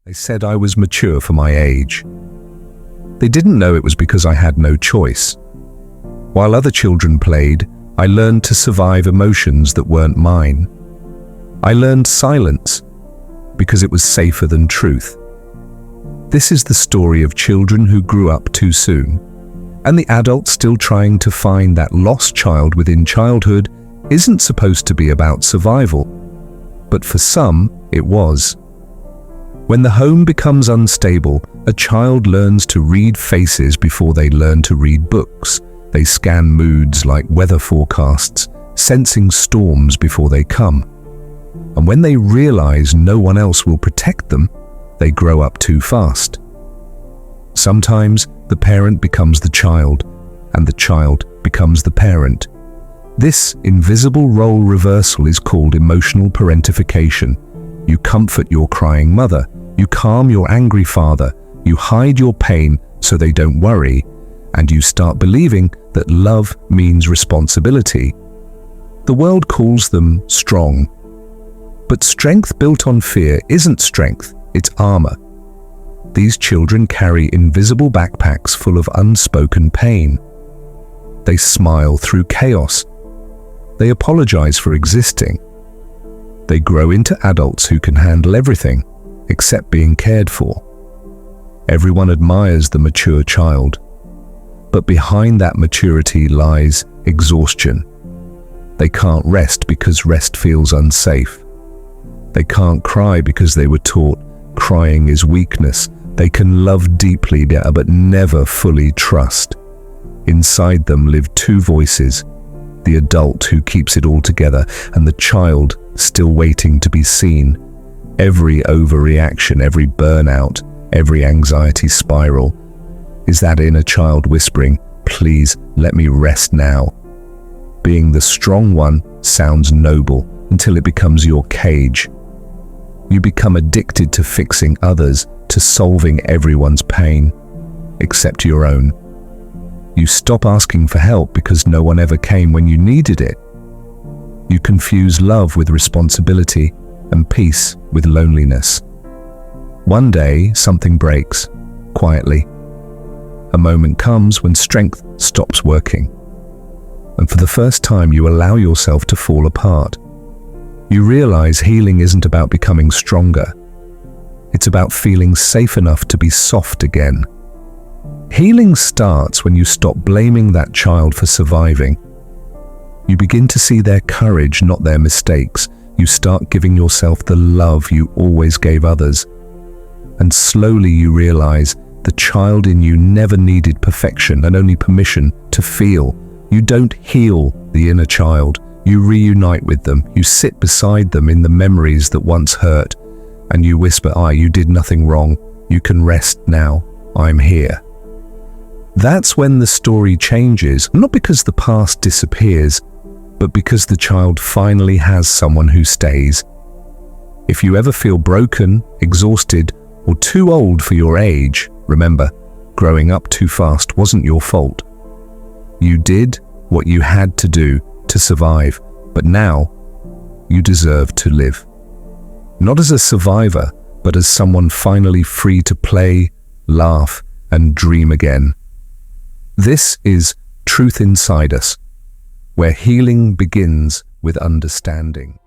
They said I was mature for my age. They didn't know it was because I had no choice. While other children played, I learned to survive emotions that weren't mine. I learned silence because it was safer than truth. This is the story of children who grew up too soon, and the adult still trying to find that lost child within childhood isn't supposed to be about survival, but for some, it was. When the home becomes unstable, a child learns to read faces before they learn to read books. They scan moods like weather forecasts, sensing storms before they come. And when they realize no one else will protect them, they grow up too fast. Sometimes the parent becomes the child, and the child becomes the parent. This invisible role reversal is called emotional parentification. You comfort your crying mother, you calm your angry father, you hide your pain so they don't worry, and you start believing that love means responsibility. The world calls them strong. But strength built on fear isn't strength, it's armor. These children carry invisible backpacks full of unspoken pain. They smile through chaos. They apologize for existing. They grow into adults who can handle everything, except being cared for. Everyone admires the mature child. But behind that maturity lies exhaustion. They can't rest because rest feels unsafe. They can't cry because they were taught crying is weakness. They can love deeply but never fully trust. Inside them live two voices, the adult who keeps it all together and the child still waiting to be seen. Every overreaction, every burnout, every anxiety spiral is that inner child whispering, "Please let me rest now." Being the strong one sounds noble until it becomes your cage. You become addicted to fixing others, to solving everyone's pain, except your own. You stop asking for help because no one ever came when you needed it. You confuse love with responsibility and peace with loneliness. One day, something breaks, quietly. A moment comes when strength stops working. And for the first time, you allow yourself to fall apart. You realize healing isn't about becoming stronger. It's about feeling safe enough to be soft again. Healing starts when you stop blaming that child for surviving. You begin to see their courage, not their mistakes. You start giving yourself the love you always gave others. And slowly you realize the child in you never needed perfection and only permission to feel. You don't heal the inner child. You reunite with them. You sit beside them in the memories that once hurt. And you whisper, you did nothing wrong. You can rest now. I'm here." That's when the story changes, not because the past disappears, but because the child finally has someone who stays. If you ever feel broken, exhausted, or too old for your age, remember, growing up too fast wasn't your fault. You did what you had to do to survive, but now you deserve to live. Not as a survivor, but as someone finally free to play, laugh, and dream again. This is Truth Inside Us, where healing begins with understanding.